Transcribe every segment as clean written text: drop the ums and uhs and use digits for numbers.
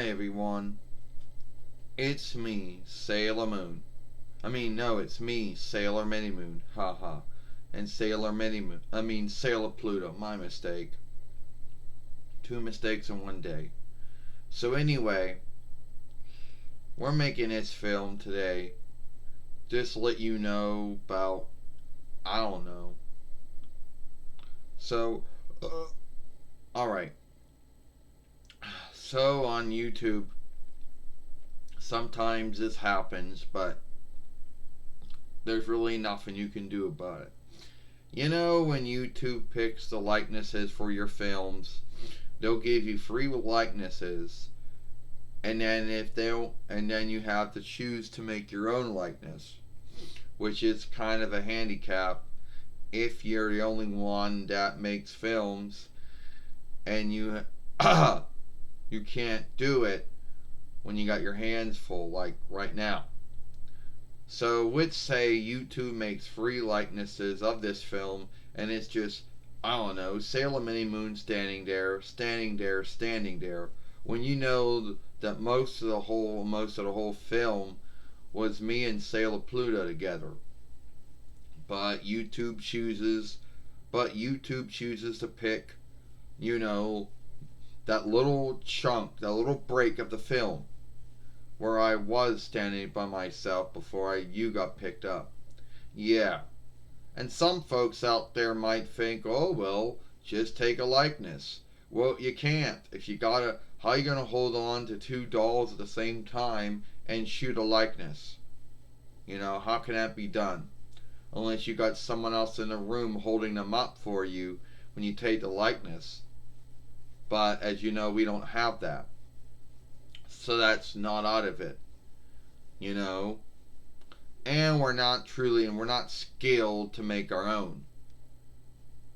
everyone. It's me, Sailor Moon. No, it's me, Sailor Mini Moon. Haha. And Sailor Mini Moon. Sailor Pluto. My mistake. Two mistakes in one day. So anyway, we're making this film today. Just to let you know about, I don't know. So, alright. So on YouTube, sometimes this happens, but there's really nothing you can do about it. You know, when YouTube picks the likenesses for your films, they'll give you free likenesses, and then you have to choose to make your own likeness, which is kind of a handicap if you're the only one that makes films and you you can't do it when you got your hands full, like right now. So let's say YouTube makes free likenesses of this film, and it's just, I don't know, Sailor Mini Moon standing there, standing there, standing there, when you know that most of the whole film was me and Sailor Pluto together. But YouTube chooses to pick, you know, that little chunk, that little break of the film where I was standing by myself before you got picked up. Yeah. And some folks out there might think, oh well, just take a likeness. Well, you can't. How you gonna hold on to two dolls at the same time and shoot a likeness? You know, how can that be done? Unless you got someone else in the room holding them up for you when you take the likeness. But as you know, we don't have that. So that's not out of it. You know? And we're not skilled to make our own.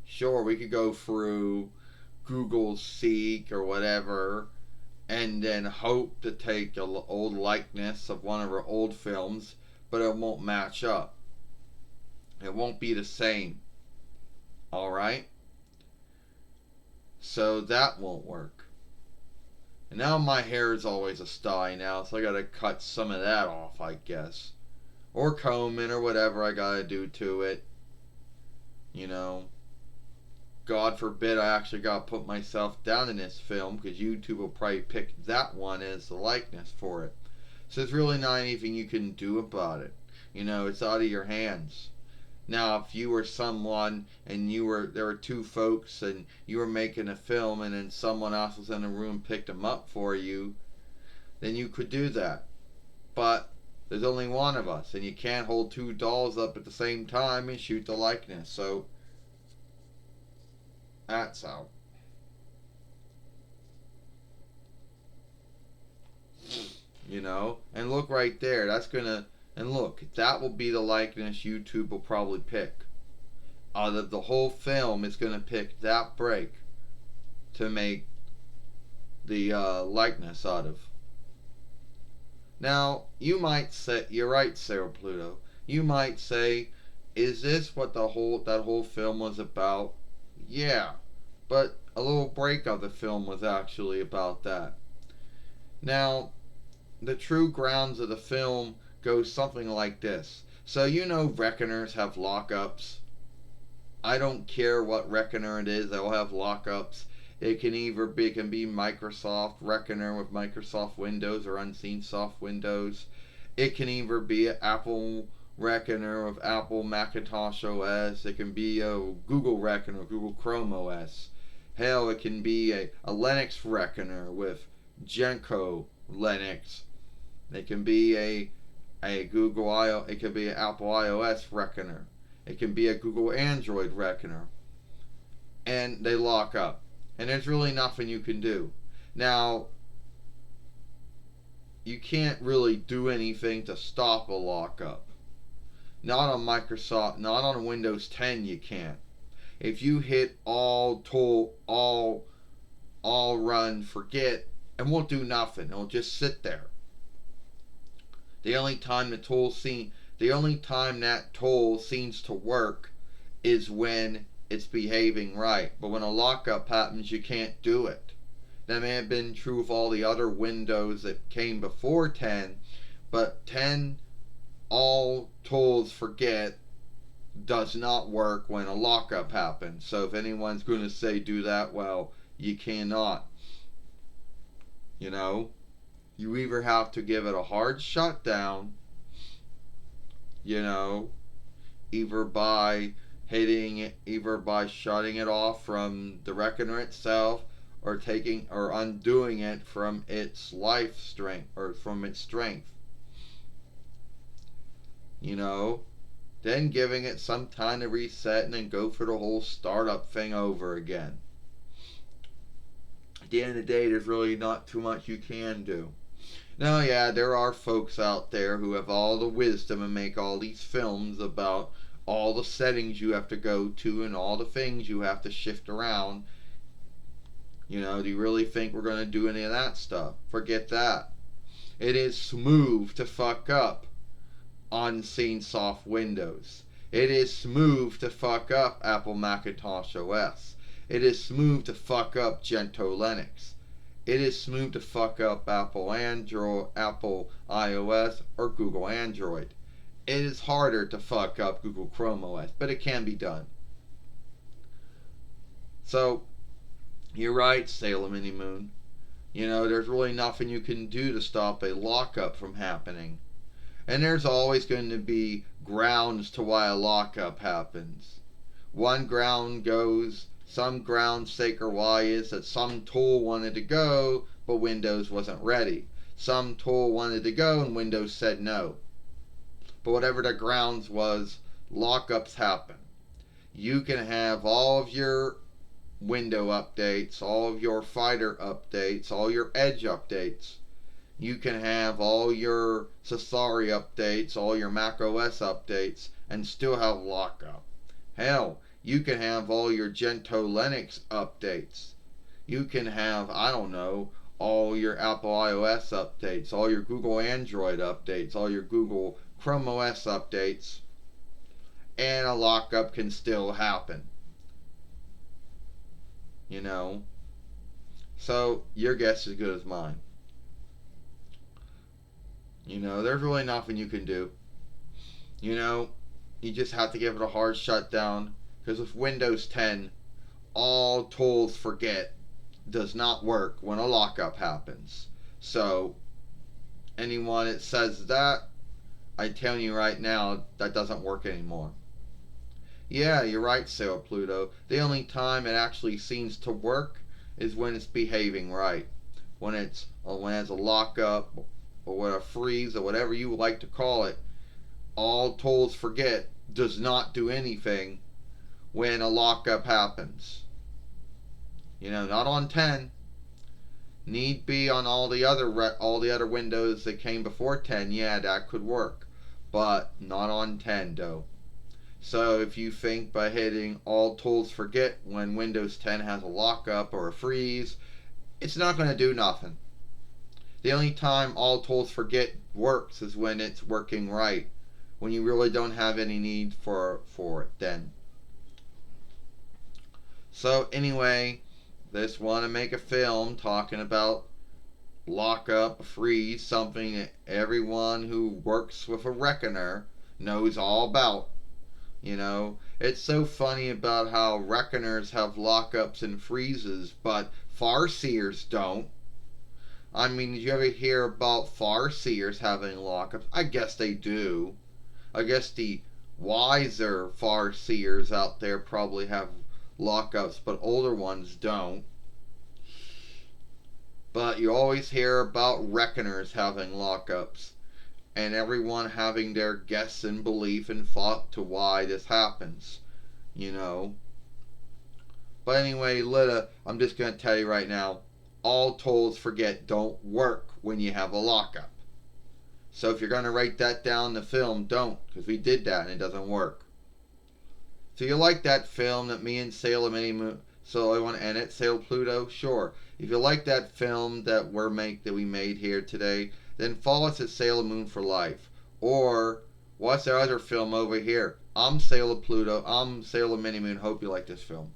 Sure, we could go through Google Seek or whatever and then hope to take an old likeness of one of our old films, but it won't match up. It won't be the same. Alright? So that won't work. And now my hair is always a sty now, so I gotta cut some of that off, I guess. Or comb it or whatever I gotta do to it. You know. God forbid I actually gotta put myself down in this film, because YouTube will probably pick that one as the likeness for it. So there's really not anything you can do about it. You know, it's out of your hands. Now, if you were someone and there were two folks and you were making a film and then someone else was in the room and picked them up for you, then you could do that. But there's only one of us, and you can't hold two dolls up at the same time and shoot the likeness. So that's out. You know, and look right there. And look, that will be the likeness YouTube will probably pick. Out of the whole film, it's going to pick that break to make the likeness out of. Now, you might say, you're right, Sarah Pluto. You might say, is this what that whole film was about? Yeah, but a little break of the film was actually about that. Now, the true grounds of the film goes something like this. So you know reckoners have lockups. I don't care what reckoner it is, they'll have lockups. It can be Microsoft Reckoner with Microsoft Windows or Unseen Soft Windows. It can either be an Apple Reckoner with Apple Macintosh OS. It can be a Google Reckoner, Google Chrome OS. Hell, it can be a Linux Reckoner with Genko Linux. It can be a it could be an Apple iOS Reckoner. It can be a Google Android Reckoner. And they lock up. And there's really nothing you can do. Now, you can't really do anything to stop a lockup. Not on Windows 10 you can't. If you hit all run, forget, it won't do nothing. It'll just sit there. The only time that tool seems to work is when it's behaving right. But when a lockup happens, you can't do it. That may have been true of all the other Windows that came before 10, but 10, all tools forget, does not work when a lockup happens. So if anyone's going to say do that, well, you cannot. You know, you either have to give it a hard shutdown, you know, either by either by shutting it off from the reckoner itself, or taking or undoing it from its life strength, or from its strength. You know, then giving it some time to reset and then go for the whole startup thing over again. At the end of the day, there's really not too much you can do. Now, yeah, there are folks out there who have all the wisdom and make all these films about all the settings you have to go to and all the things you have to shift around. You know, do you really think we're going to do any of that stuff? Forget that. It is smooth to fuck up unseen soft Windows. It is smooth to fuck up Apple Macintosh OS. It is smooth to fuck up Gentoo Linux. It is smooth to fuck up Apple Android, Apple iOS, or Google Android. It is harder to fuck up Google Chrome OS, but it can be done. So, you're right, Sailor Mini Moon. You know, there's really nothing you can do to stop a lockup from happening. And there's always going to be grounds to why a lockup happens. One ground goes, some ground sake or why is that some tool wanted to go, but Windows wasn't ready. Some tool wanted to go and Windows said no. But whatever the grounds was, lockups happen. You can have all of your window updates, all of your Fighter updates, all your Edge updates. You can have all your Safari updates, all your Mac OS updates, and still have lockup. Hell, you can have all your Gentoo Linux updates. You can have, I don't know, all your Apple iOS updates, all your Google Android updates, all your Google Chrome OS updates, and a lockup can still happen. You know? So, your guess is as good as mine. You know, there's really nothing you can do. You know, you just have to give it a hard shutdown. Because with Windows 10, all tools forget does not work when a lockup happens. So, anyone that says that, I'm telling you right now, that doesn't work anymore. Yeah, you're right, Sailor Pluto. The only time it actually seems to work is when it's behaving right. When it has a lockup, or what, a freeze, or whatever you would like to call it. All tools forget does not do anything when a lockup happens. You know, not on 10. Need be on all the other Windows that came before 10. Yeah, that could work, but not on 10 though. So if you think by hitting all tools forget when Windows 10 has a lockup or a freeze, it's not going to do nothing. The only time all tools forget works is when it's working right, when you really don't have any need for it then. So anyway, just want to make a film talking about lockup, freeze, something that everyone who works with a reckoner knows all about. You know, it's so funny about how reckoners have lockups and freezes, but farseers don't. I mean, did you ever hear about farseers having lockups? I guess they do. I guess the wiser farseers out there probably have lockups, but older ones don't. But you always hear about reckoners having lockups, and everyone having their guess and belief and thought to why this happens, you know. But anyway, Lita, I'm just going to tell you right now, all tools forget don't work when you have a lockup. So if you're going to write that down in the film, don't, because we did that and it doesn't work. So you like that film that me and Sailor Mini Moon, so I want to end it, Sailor Pluto? Sure. If you like that film that we made here today, then follow us at Sailor Moon for Life. Or watch our other film over here. I'm Sailor Pluto. I'm Sailor Mini Moon. Hope you like this film.